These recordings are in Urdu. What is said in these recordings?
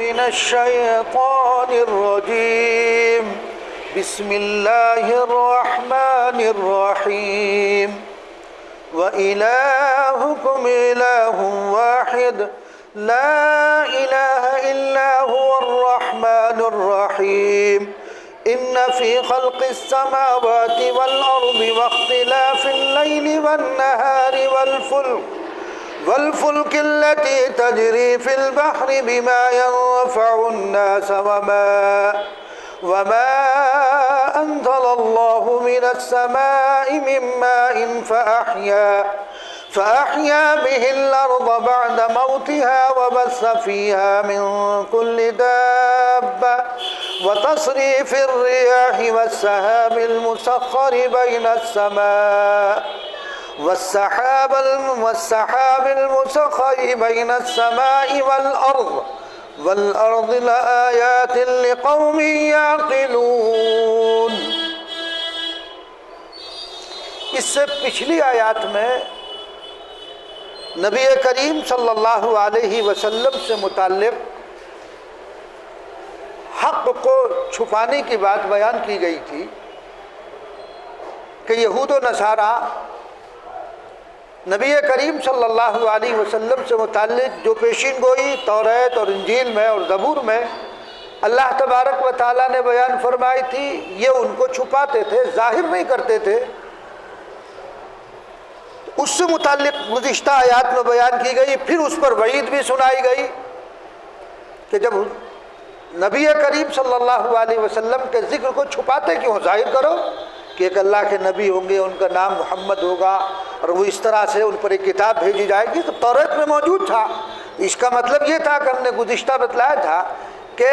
من الشيطان الرجيم بسم الله الرحمن الرحيم وإلهكم إله واحد لا إله إلا هو الرحمن الرحيم إن في خلق السماوات والأرض واختلاف الليل والنهار والفلك التي تجري في البحر بما ينفع الناس وما أنزل الله من السماء من ماء فأحيا به الأرض بعد موتها وبث فيها من كل دابة وتصريف الرياح والسحاب المسخر بين السماء والأرض لآيات لقوم يعقلون۔ اس سے پچھلی آیات میں نبی کریم صلی اللہ علیہ وسلم سے متعلق حق کو چھپانے کی بات بیان کی گئی تھی کہ یہود و نصارہ نبی کریم صلی اللہ علیہ وسلم سے متعلق جو پیشین گوئی توریت اور انجیل میں اور زبور میں اللہ تبارک و تعالیٰ نے بیان فرمائی تھی، یہ ان کو چھپاتے تھے، ظاہر نہیں کرتے تھے۔ اس سے متعلق گزشتہ آیات میں بیان کی گئی، پھر اس پر وعید بھی سنائی گئی کہ جب نبی کریم صلی اللہ علیہ وسلم کے ذکر کو چھپاتے کیوں، ظاہر کرو کہ ایک اللہ کے نبی ہوں گے، ان کا نام محمد ہوگا اور وہ اس طرح سے ان پر ایک کتاب بھیجی جائے گی۔ تو توریت میں موجود تھا، اس کا مطلب یہ تھا کہ ہم نے گزشتہ بتلایا تھا کہ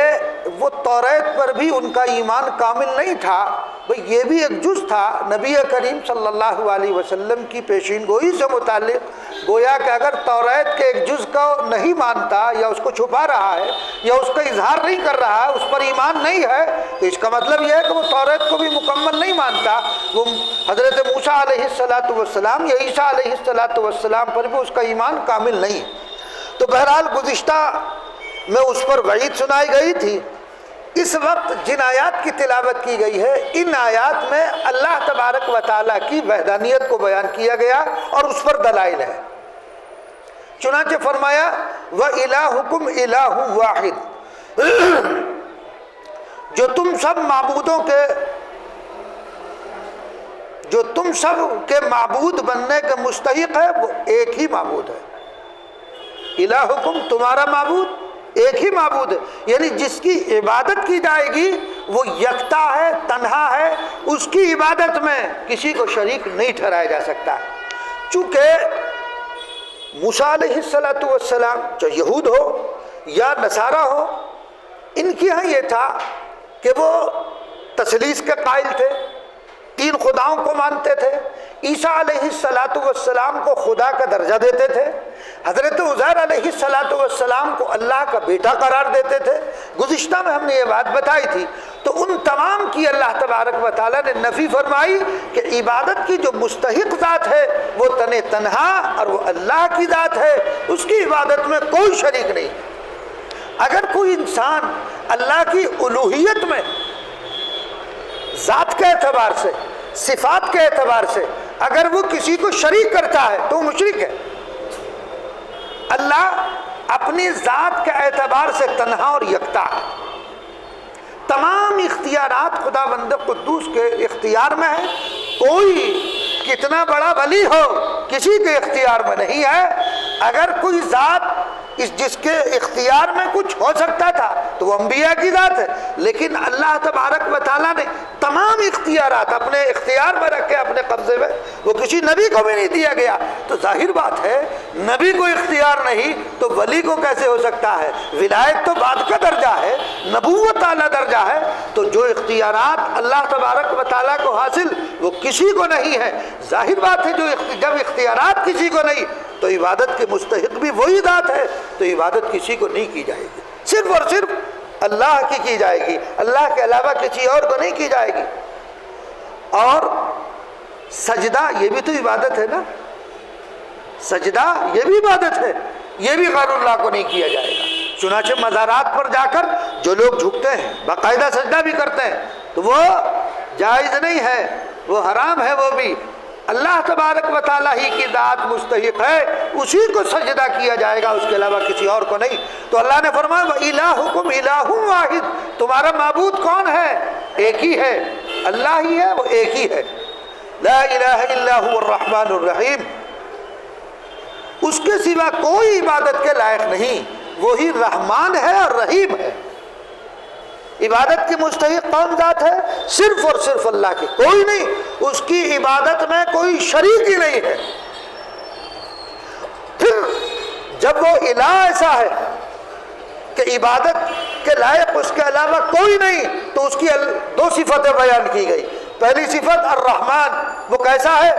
وہ توریت پر بھی ان کا ایمان کامل نہیں تھا، بھئی یہ بھی ایک جز تھا نبی کریم صلی اللہ علیہ وسلم کی پیشین گوئی سے متعلق۔ گویا کہ اگر توریت کے ایک جز کو نہیں مانتا یا اس کو چھپا رہا ہے یا اس کا اظہار نہیں کر رہا ہے، اس پر ایمان نہیں ہے، تو اس کا مطلب یہ ہے کہ وہ توریت کو بھی مکمل نہیں مانتا، وہ حضرت موسیٰ علیہ السلام یا عیسیٰ علیہ السلام پر بھی اس کا ایمان کامل نہیں۔ تو بہرحال گزشتہ میں اس پر وعید سنائی گئی تھی۔ اس وقت جن آیات کی تلاوت کی گئی ہے، ان آیات میں اللہ تبارک و تعالیٰ کی وحدانیت کو بیان کیا گیا اور اس پر دلائل ہے۔ چنانچہ فرمایا وَإِلَٰهُكُمْ إِلَٰهٌ وَاحِدٌ، جو تم سب کے معبود بننے کے مستحق ہے، وہ ایک ہی معبود ہے۔ الہکم، تمہارا معبود ایک ہی معبود ہے، یعنی جس کی عبادت کی جائے گی وہ یکتا ہے، تنہا ہے، اس کی عبادت میں کسی کو شریک نہیں ٹھہرایا جا سکتا۔ چونکہ موسیٰ علیہ السلام چاہے یہود ہو یا نصارہ ہو، ان کی ہاں یہ تھا کہ وہ تثلیث کے قائل تھے، تین خداؤں کو مانتے تھے، عیسیٰ علیہ السلام کو خدا کا درجہ دیتے تھے، حضرت عزیر علیہ السلام کو اللہ کا بیٹا قرار دیتے تھے۔ گزشتہ میں ہم نے یہ بات بتائی تھی۔ تو ان تمام کی اللہ تبارک و تعالیٰ نے نفی فرمائی کہ عبادت کی جو مستحق ذات ہے وہ تنہا اور وہ اللہ کی ذات ہے، اس کی عبادت میں کوئی شریک نہیں۔ اگر کوئی انسان اللہ کی الوہیت میں ذات کے اعتبار سے، صفات کے اعتبار سے اگر وہ کسی کو شریک کرتا ہے تو وہ مشرک ہے۔ اللہ اپنی ذات کے اعتبار سے تنہا اور یکتا ہے، تمام اختیارات خدا بند قدوس کے اختیار میں ہے، کوئی کتنا بڑا ولی ہو کسی کے اختیار میں نہیں ہے۔ اگر کوئی ذات جس کے اختیار میں کچھ ہو سکتا تھا تو وہ انبیاء کی ذات ہے، لیکن اللہ تبارک و تعالیٰ نے تمام اختیارات اپنے اختیار میں رکھے، اپنے قبضے میں، وہ کسی نبی کو بھی نہیں دیا گیا۔ تو ظاہر بات ہے نبی کو اختیار نہیں تو ولی کو کیسے ہو سکتا ہے؟ ولایت تو بعد کا درجہ ہے، نبوت اعلیٰ درجہ ہے۔ تو جو اختیارات اللہ تبارک و تعالیٰ کو حاصل وہ کسی کو نہیں ہے، ظاہر بات ہے جب اختیارات کسی کو نہیں تو عبادت کے مستحق بھی وہی ذات ہے، تو عبادت کسی کو نہیں کی جائے گی، صرف اور صرف اللہ کی جائے گی، اللہ کے علاوہ کسی اور کو نہیں کی جائے گی۔ اور سجدہ یہ بھی تو عبادت ہے نا، سجدہ یہ بھی عبادت ہے، یہ بھی غیر اللہ کو نہیں کیا جائے گا۔ چنانچہ مزارات پر جا کر جو لوگ جھکتے ہیں، باقاعدہ سجدہ بھی کرتے ہیں، تو وہ جائز نہیں ہے، وہ حرام ہے۔ وہ بھی اللہ تبارک و تعالیٰ ہی کی ذات مستحق ہے، اسی کو سجدہ کیا جائے گا، اس کے علاوہ کسی اور کو نہیں۔ تو اللہ نے فرمایا وَإِلَٰهُكُمْ إِلَٰهٌ وَاحِدٌ، تمہارا معبود کون ہے؟ ایک ہی ہے، اللہ ہی ہے، وہ ایک ہی ہے۔ لا الہ الا هو الرحمن الرحیم، اس کے سوا کوئی عبادت کے لائق نہیں، وہی رحمان ہے اور رحیم ہے۔ عبادت کی مستحق کون ذات ہے؟ صرف اور صرف اللہ کی، کوئی نہیں، اس کی عبادت میں کوئی شریک ہی نہیں ہے۔ پھر جب وہ الہ ایسا ہے کہ عبادت کے لائق اس کے علاوہ کوئی نہیں، تو اس کی دو صفتیں بیان کی گئی۔ پہلی صفت الرحمن، وہ کیسا ہے؟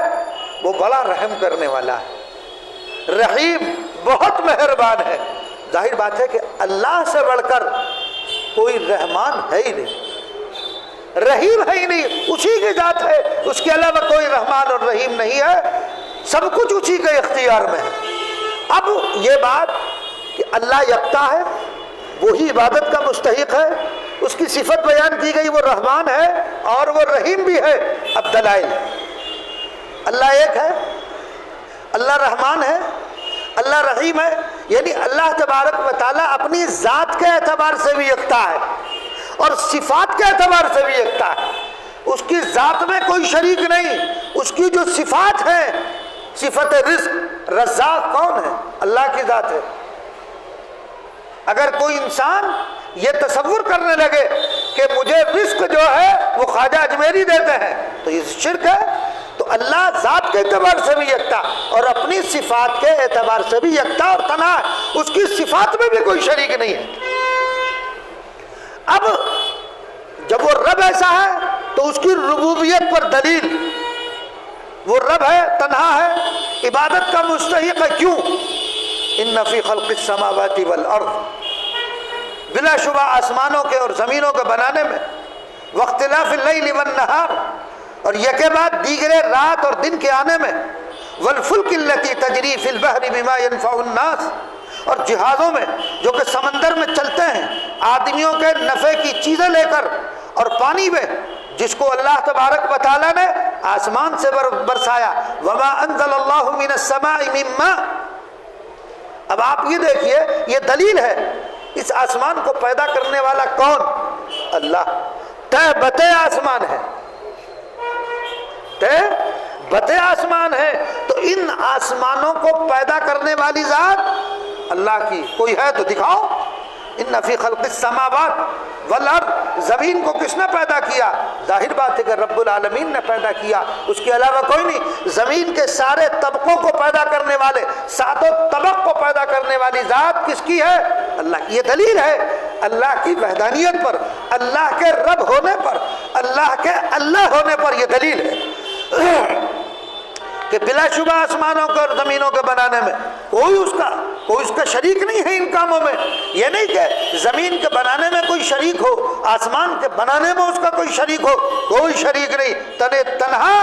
وہ بڑا رحم کرنے والا ہے، رحیم بہت مہربان ہے۔ ظاہر بات ہے کہ اللہ سے بڑھ کر کوئی رحمان ہے ہی نہیں، رحیم ہے ہی نہیں، اسی کی ذات ہے، اس کے علاوہ کوئی رحمان اور رحیم نہیں ہے، سب کچھ اسی کے اختیار میں ہے۔ اب یہ بات کہ اللہ یکتا ہے، وہی عبادت کا مستحق ہے، اس کی صفت بیان کی گئی، وہ رحمان ہے اور وہ رحیم بھی ہے۔ اب دلائل، اللہ ایک ہے، اللہ رحمان ہے، اللہ رحیم ہے، یعنی اللہ تبارک و تعالیٰ اپنی ذات کے اعتبار سے بھی یکتا ہے اور صفات کے اعتبار سے بھی یکتا ہے۔ اس کی ذات میں کوئی شریک نہیں، اس کی جو صفات ہیں، صفت رزق، رزاق کون ہے؟ اللہ کی ذات ہے۔ اگر کوئی انسان یہ تصور کرنے لگے کہ مجھے رزق جو ہے وہ خواجہ اجمیری دیتے ہیں، تو یہ شرک ہے۔ تو اللہ ذات کے اعتبار سے بھی یکتا اور اپنی صفات کے اعتبار سے بھی یکتا اور تنہا ہے، اس کی صفات میں بھی کوئی شریک نہیں ہے۔ اب جب وہ رب ایسا ہے تو اس کی ربوبیت پر دلیل، وہ رب ہے، تنہا ہے، عبادت کا مستحق ہے۔ کیوں؟ ان فی خلق السماوات والارض، بلا شبہ آسمانوں کے اور زمینوں کے بنانے میں، واختلاف اللیل والنہار، اور یکے بعد دیگرے رات اور دن کے آنے میں، والفلک التی تجری فی البحر بما ينفع الناس، اور جہازوں میں جو کہ سمندر میں چلتے ہیں آدمیوں کے نفع کی چیزیں لے کر، اور پانی میں جس کو اللہ تبارک و تعالیٰ نے آسمان سے برسایا، وما انزل اللہ من السماء من ماء۔ اب آپ یہ دیکھیے، یہ دلیل ہے، اس آسمان کو پیدا کرنے والا کون؟ اللہ۔ تہ بتے آسمان ہے، تہ بتے آسمان ہے، تو ان آسمانوں کو پیدا کرنے والی ذات اللہ کی کوئی ہے تو دکھاؤ۔ ان فی خلق السماوات والارض، زمین کو کس نے پیدا کیا؟ ظاہر بات ہے کہ رب العالمین نے پیدا کیا، اس کے علاوہ کوئی نہیں۔ زمین کے سارے طبقوں کو پیدا کرنے والے، ساتوں طبق کو پیدا کرنے والی ذات کس کی ہے؟ اللہ کی۔ یہ دلیل ہے اللہ کی وحدانیت پر، اللہ کے رب ہونے پر، اللہ کے اللہ ہونے پر، یہ دلیل ہے کہ بلا شبہ آسمانوں کے اور زمینوں کے بنانے میں کوئی اس کا شریک نہیں ہے ان کاموں میں۔ یہ نہیں کہ زمین کے بنانے میں کوئی شریک ہو، آسمان کے بنانے میں اس کا کوئی شریک ہو، کوئی شریک نہیں، تنہا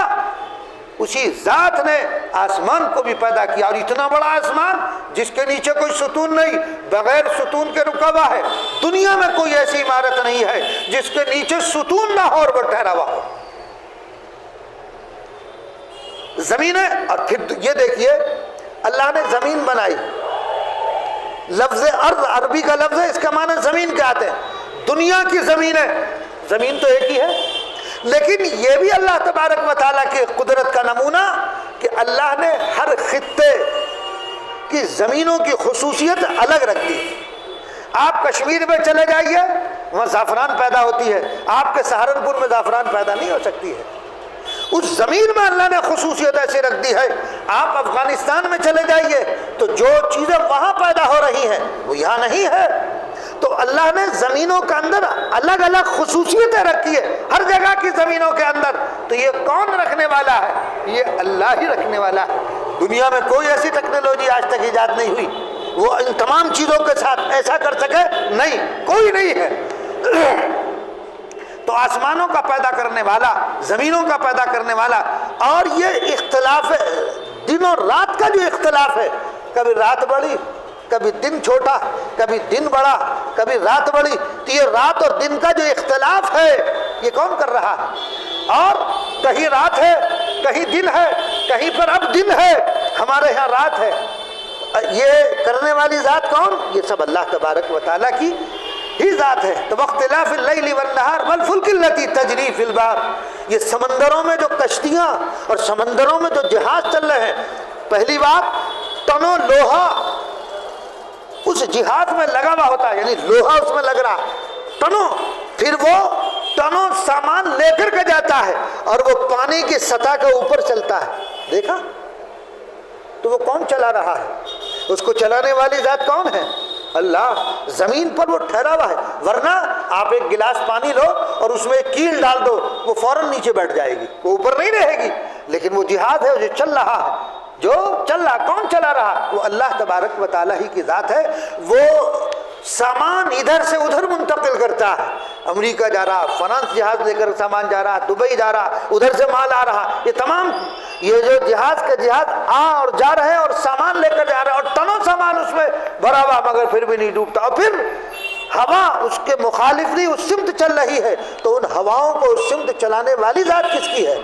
اسی ذات نے آسمان کو بھی پیدا کیا، اور اتنا بڑا آسمان جس کے نیچے کوئی ستون نہیں، بغیر ستون کے رکا ہوا ہے۔ دنیا میں کوئی ایسی عمارت نہیں ہے جس کے نیچے ستون نہ ہو اور وہ ٹھہرا ہوا ہو۔ زمینیں، اور پھر یہ دیکھیے اللہ نے زمین بنائی، لفظ ارض عربی کا لفظ ہے، اس کا معنی زمین کے آتے ہیں۔ دنیا کی زمین ہے، زمین تو ایک ہی ہے، لیکن یہ بھی اللہ تبارک و تعالیٰ کی قدرت کا نمونہ کہ اللہ نے ہر خطے کی زمینوں کی خصوصیت الگ رکھ دی۔ آپ کشمیر میں چلے جائیے، وہاں زعفران پیدا ہوتی ہے، آپ کے سہارنپور میں زعفران پیدا نہیں ہو سکتی ہے۔ اس زمین میں اللہ نے خصوصیت ایسی رکھ دی ہے۔ آپ افغانستان میں چلے جائیے تو جو چیزیں وہاں پیدا ہو رہی ہیں وہ یہاں نہیں ہے۔ تو اللہ نے زمینوں کے اندر الگ الگ خصوصیتیں رکھی ہے، ہر جگہ کی زمینوں کے اندر۔ تو یہ کون رکھنے والا ہے؟ یہ اللہ ہی رکھنے والا ہے۔ دنیا میں کوئی ایسی ٹیکنالوجی آج تک ایجاد نہیں ہوئی وہ ان تمام چیزوں کے ساتھ ایسا کر سکے، نہیں، کوئی نہیں ہے۔ تو آسمانوں کا پیدا کرنے والا، زمینوں کا پیدا کرنے والا، اور یہ اختلاف ہے دن اور رات کا جو اختلاف ہے، کبھی رات بڑی کبھی دن چھوٹا، کبھی دن بڑا، کبھی رات بڑی، تو یہ رات اور دن کا جو اختلاف ہے یہ کون کر رہا ہے؟ اور کہیں رات ہے، کہیں دن ہے، کہیں پر اب دن ہے، ہمارے ہاں رات ہے، یہ کرنے والی ذات کون؟ یہ سب اللہ تبارک و تعالیٰ کی ہی ذات ہے۔ تو واختلاف اللیل والنہار والفلک التی تجری فی البحر، یہ سمندروں میں جو کشتیاں اور سمندروں میں جو جہاز چل رہے ہیں، پہلی بات ٹنوں لوہا اس جہاز میں لگا ہوا ہوتا ہے، یعنی لوہا اس میں لگ رہا ٹنوں، پھر وہ ٹنوں سامان لے کر کے جاتا ہے اور وہ پانی کی سطح کے اوپر چلتا ہے، دیکھا؟ تو وہ کون چلا رہا ہے؟ اس کو چلانے والی ذات کون ہے؟ اللہ۔ زمین پر وہ ٹھہرا ہوا ہے، ورنہ آپ ایک گلاس پانی لو اور اس میں ایک کیل ڈال دو، وہ فوراً نیچے بیٹھ جائے گی، وہ اوپر نہیں رہے گی۔ لیکن وہ جہاز ہے جو چل رہا ہے، جو چل رہا، کون چلا رہا؟ وہ اللہ تبارک و تعالیٰ ہی کی ذات ہے۔ وہ سامان ادھر سے ادھر منتقل کرتا ہے، امریکہ جا رہا، فرانس جہاز لے کر سامان جا رہا، دبئی جا رہا، ادھر سے مال آ رہا، یہ تمام یہ جو جہاز کے جہاز آ اور جا رہے ہیں اور سامان لے کر جا رہے ہیں، اور ٹنوں سامان اس میں بھرا ہوا مگر پھر بھی نہیں ڈوبتا۔ اور پھر ہوا اس کے مخالف نہیں، اس سمت چل رہی ہے، تو ان ہواؤں کو اس سمت چلانے والی ذات کس کی ہے؟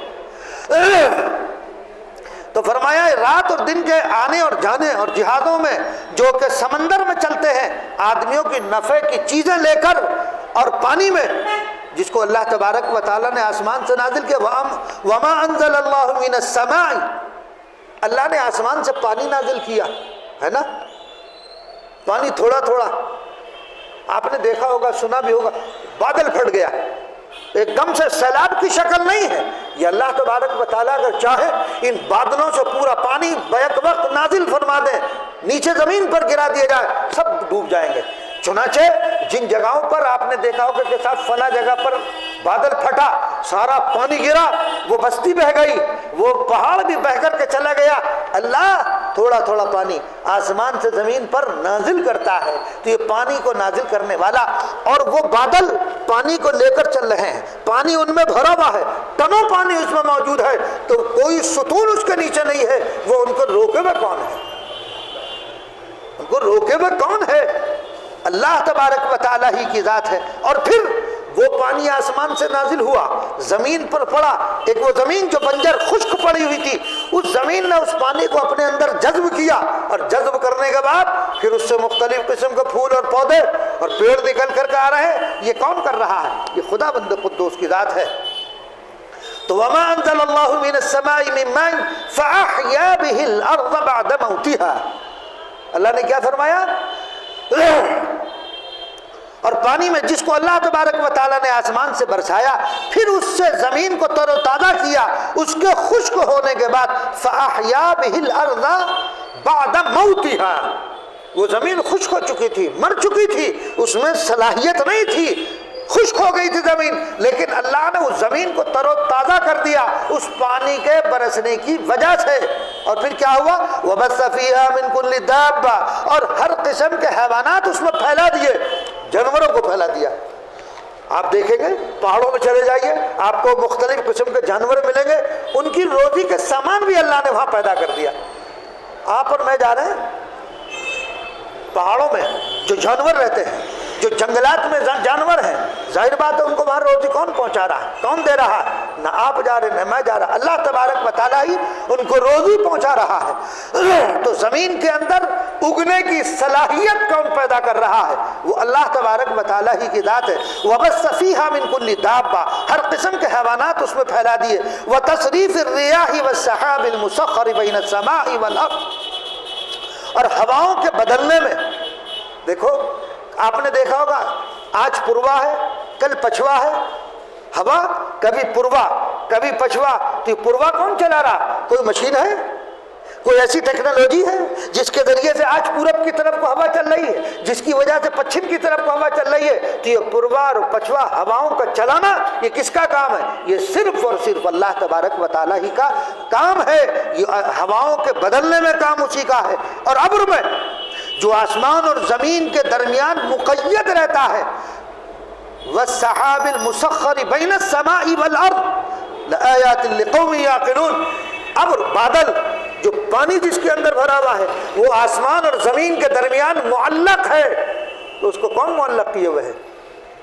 تو فرمایا رات اور دن کے آنے اور جانے اور جہازوں میں جو کہ سمندر میں چلتے ہیں آدمیوں کی نفع کی چیزیں لے کر، اور پانی میں جس کو اللہ تبارک و تعالیٰ نے آسمان سے نازل کیا، وَمَا أَنزَلَ اللَّهُ مِنَ السَّمَاءِ، اللہ نے آسمان سے پانی نازل کیا ہے نا، پانی تھوڑا تھوڑا، آپ نے دیکھا ہوگا، سنا بھی ہوگا، بادل پھٹ گیا، ایک دم سے سیلاب کی شکل نہیں ہے، یہ اللہ تبارک و تعالیٰ اگر چاہے ان بادلوں سے پورا پانی بیک وقت نازل فرما دے، نیچے زمین پر گرا دیا جائے، سب ڈوب جائیں گے۔ چنانچہ جن جگہوں پر آپ نے دیکھا ہوگا کہ صاحب فلاں جگہ پر بادل پھٹا، سارا پانی گرا، وہ بستی بہہ گئی، وہ پہاڑ بھی بہہ کر کے چلا گیا، اللہ تھوڑا تھوڑا پانی آسمان سے زمین پر نازل کرتا ہے۔ تو یہ پانی کو نازل کرنے والا، اور وہ بادل پانی کو لے کر چل رہے ہیں، پانی ان میں بھرا ہوا ہے، ٹنوں پانی اس میں موجود ہے، تو کوئی ستون اس کے نیچے نہیں ہے، وہ ان کو روکے ہوئے کون ہے؟ ان کو روکے ہوئے کون ہے؟ اللہ تبارک و تعالیٰ ہی کی ذات ہے۔ اور پھر وہ پانی آسمان سے نازل ہوا، زمین پر پڑا، ایک وہ زمین جو بنجر خشک پڑی ہوئی تھی، اس زمین نے اس پانی کو اپنے اندر جذب کیا، اور جذب کرنے کے بعد پھر اس سے مختلف قسم کے پھول اور پودے اور پیڑ نکل کر کے آ رہے ہیں۔ یہ کون کر رہا ہے؟ یہ خدا بند قدوس کی ذات ہے۔ تو وَمَا أَنزَلَ اللَّهُ مِنَ السَّمَاءِ مِن مَّاءٍ فَأَحْيَا بِهِ الْأَرْضَ بَعْدَ مَوْتِهَا، اللہ نے کیا فرمایا؟ اور پانی میں جس کو اللہ تبارک و تعالیٰ نے آسمان سے برسایا، پھر اس سے زمین کو تر و تازہ کیا، اس کے خشک ہونے کے بعد فَأَحْيَا بِهِ الْأَرْضَ بَعْدَ مَوْتِهَا، وہ زمین خشک ہو چکی تھی، مر چکی تھی، اس میں صلاحیت نہیں تھی، خشک ہو گئی تھی زمین، لیکن اللہ نے اس زمین کو تر و تازہ کر دیا اس پانی کے برسنے کی وجہ سے۔ اور پھر کیا ہوا؟ وَبَثَّ فِيهَا مِن كُلِّ دَابَّةٍ، اور ہر قسم کے حیوانات اس میں پھیلا دیے، جانوروں کو پھیلا دیا۔ آپ دیکھیں گے پہاڑوں میں چلے جائیے، آپ کو مختلف قسم کے جانور ملیں گے، ان کی روزی کے سامان بھی اللہ نے وہاں پیدا کر دیا۔ آپ اور میں جا رہے ہیں پہاڑوں میں، جو جانور رہتے ہیں، جو جنگلات میں جانور ہیں، ظاہر بات ہے ان کو وہاں روزی کون پہنچا رہا ہے؟ کون دے رہا ہے؟ نہ آپ جا رہے، نہ میں جا رہا، اللہ تبارک و تعالیٰ ہی ان کو روزی پہنچا رہا ہے۔ تو زمین کے اندر اگنے کی صلاحیت کون پیدا کر رہا ہے؟ وہ اللہ تبارک و تعالیٰ ہی کی ذات ہے۔ وَبَثَّ فِيهَا مِن كُلِّ دَابَّةٍ، ہر قسم کے حیوانات اس میں پھیلا دیے۔ وَتَصْرِيفِ الرِّيَاحِ وَالسَّحَابِ الْمُسَخَّرِ بَيْنَ السَّمَاءِ وَالْأَرْضِ، اور ہواؤں کے بدلنے میں دیکھو، آپ نے دیکھا ہوگا آج پوروا ہے، کل پچھوا ہے، ہوا کبھی پوروا کبھی پچھوا، تو پوروا کون چلا رہا؟ کوئی مشین ہے؟ کوئی ایسی ٹیکنالوجی ہے جس کے ذریعے سے آج پورب کی طرف کو ہوا چل رہی ہے، جس کی وجہ سے پچھم کی طرف کو ہوا چل رہی ہے؟ تو یہ پوروا اور پچھوا ہواؤں کا چلانا یہ کس کا کام ہے؟ یہ صرف اور صرف اللہ تبارک و تعالیٰ ہی کا کام ہے۔ یہ ہواؤں کے بدلنے میں کام اسی کا ہے۔ اور ابر میں جو آسمان اور زمین کے درمیان مقید رہتا ہے، وَالسَّحَابِ الْمُسَخَّرِ بَيْنَ السَّمَاءِ وَالْأَرْضِ لَآيَاتٍ لِقَوْمٍ يَعْقِلُونَ، ابر بادل جو پانی جس کے اندر بھرا ہوا ہے وہ آسمان اور زمین کے درمیان معلق ہے، تو اس کو کون معلق کیے ہوئے ہے؟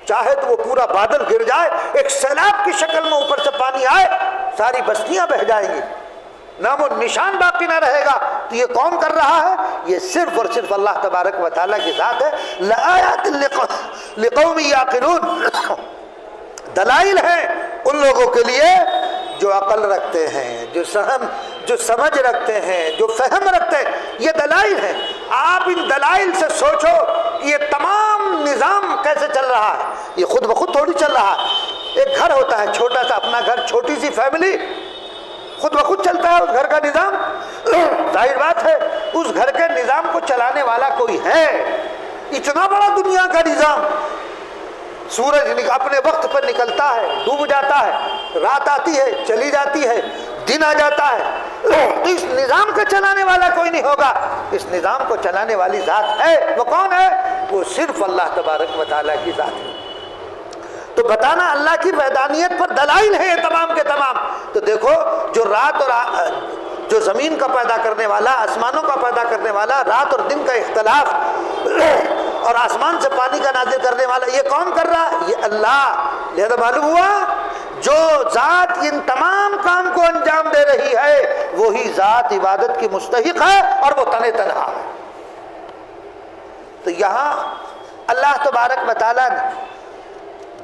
چاہے تو وہ پورا بادل گر جائے، ایک سیلاب کی شکل میں اوپر سے پانی آئے، ساری بستیاں بہہ جائیں گی، نام و نشان باقی نہ رہے گا۔ تو یہ کون کر رہا ہے؟ یہ صرف اور صرف اللہ تبارک و تعالیٰ کی ذات ہے۔ لآیات لقوم یعقلون، دلائل ہیں ان لوگوں کے لیے جو عقل رکھتے ہیں، جو سمجھ رکھتے ہیں، جو فہم رکھتے ہیں، یہ دلائل ہیں۔ آپ ان دلائل سے سوچو کہ یہ تمام نظام کیسے چل رہا ہے۔ یہ خود بخود تھوڑی چل رہا ہے۔ ایک گھر ہوتا ہے، چھوٹا سا اپنا گھر، چھوٹی سی فیملی، خود بخود چلتا ہے اس گھر کا نظام؟ ظاہر بات ہے اس گھر کے نظام کو چلانے والا کوئی ہے۔ اتنا بڑا دنیا کا نظام، سورج اپنے وقت پر نکلتا ہے، ڈوب جاتا ہے، رات آتی ہے، چلی جاتی ہے، دن آ جاتا ہے، اس نظام کو چلانے والا کوئی نہیں ہوگا۔ اس نظام کو چلانے والی ذات ہے، وہ کون ہے؟ وہ صرف اللہ تبارک و تعالیٰ کی ذات ہے۔ تو بتانا اللہ کی وحدانیت پر دلائل ہیں یہ تمام کے تمام۔ تو دیکھو جو رات اور جو زمین کا پیدا کرنے والا، آسمانوں کا پیدا کرنے والا، رات اور دن کا اختلاف اور آسمان سے پانی کا نازل کرنے والا، یہ کون کر رہا ہے؟ یہ اللہ۔ لہذا معلوم ہوا جو ذات ان تمام کام کو انجام دے رہی ہے وہی ذات عبادت کی مستحق ہے اور وہ تنہا ہے۔ تو یہاں اللہ تبارک و تعالیٰ نے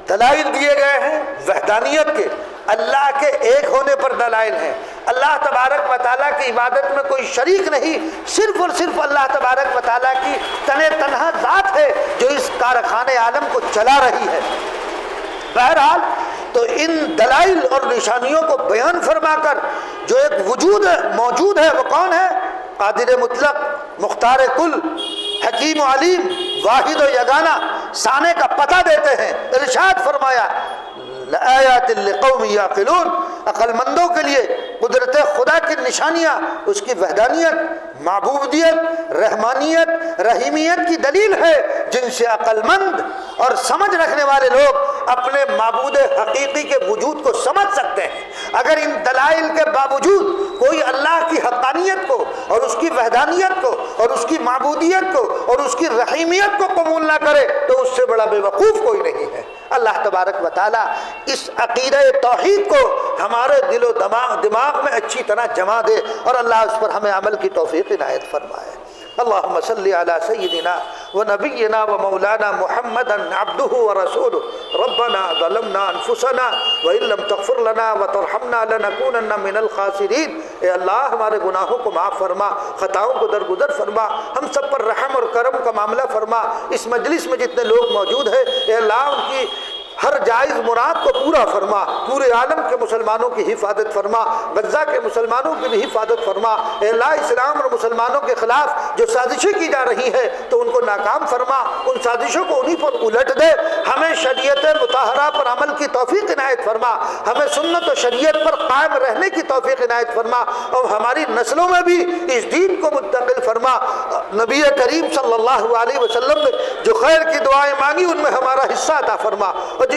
دلائل دیے گئے ہیں وحدانیت کے، اللہ کے ایک ہونے پر دلائل ہیں۔ اللہ تبارک و تعالیٰ کی عبادت میں کوئی شریک نہیں، صرف اور صرف اللہ تبارک و تعالیٰ کی تنہا ذات ہے جو اس کارخانے عالم کو چلا رہی ہے۔ بہرحال تو ان دلائل اور نشانیوں کو بیان فرما کر جو ایک وجود موجود ہے وہ کون ہے؟ قادر مطلق، مختار کل، حکیم و علیم، واحد و یگانہ، سانے کا پتہ دیتے ہیں۔ ارشاد فرمایا لآیات لقوم یعقلون، عقل مندوں کے لیے قدرت خدا کی نشانیاں، اس کی وحدانیت، معبودیت، رحمانیت، رحیمیت کی دلیل ہے جن سے عقل مند اور سمجھ رکھنے والے لوگ اپنے معبود حقیقی کے وجود کو سمجھ سکتے ہیں۔ اگر ان دلائل کے باوجود کوئی اللہ کی حقانیت کو اور اس کی وحدانیت کو اور اس کی معبودیت کو اور اس کی رحیمیت کو قبول نہ کرے تو اس سے بڑا بے وقوف کوئی نہیں ہے۔ اللہ تبارک و تعالیٰ اس عقیدہ توحید کو ہمارے دل و دماغ میں اچھی طرح جما دے اور اللہ اس پر ہمیں عمل کی توفیق عنایت فرمائے۔ اللہم صلی علی سیدنا و نبینا و مولانا محمد عبدہ و رسولہ ربنا ظلمنا انفسنا وان لم تغفر لنا وترحمنا لنکونن من الخاسرین۔ اے اللہ ہمارے گناہوں کو معاف فرما، خطاؤں کو درگزر فرما، ہم سب پر رحم اور کرم کا معاملہ فرما۔ اس مجلس میں جتنے لوگ موجود ہیں اے اللہ ان کی ہر جائز مراد کو پورا فرما، پورے عالم کے مسلمانوں کی حفاظت فرما، غزہ کے مسلمانوں کی بھی حفاظت فرما۔ اے اللہ اسلام اور مسلمانوں کے خلاف جو سازشیں کی جا رہی ہیں تو ان کو ناکام فرما، ان سازشوں کو انہی پر الٹ دے۔ ہمیں شریعت مطہرہ پر عمل کی توفیق عنایت فرما، ہمیں سنت و شریعت پر قائم رہنے کی توفیق عنایت فرما اور ہماری نسلوں میں بھی اس دین کو منتقل فرما۔ نبی کریم صلی اللہ علیہ وسلم نے جو خیر کی دعائیں مانگی ان میں ہمارا حصہ عطا فرما، اور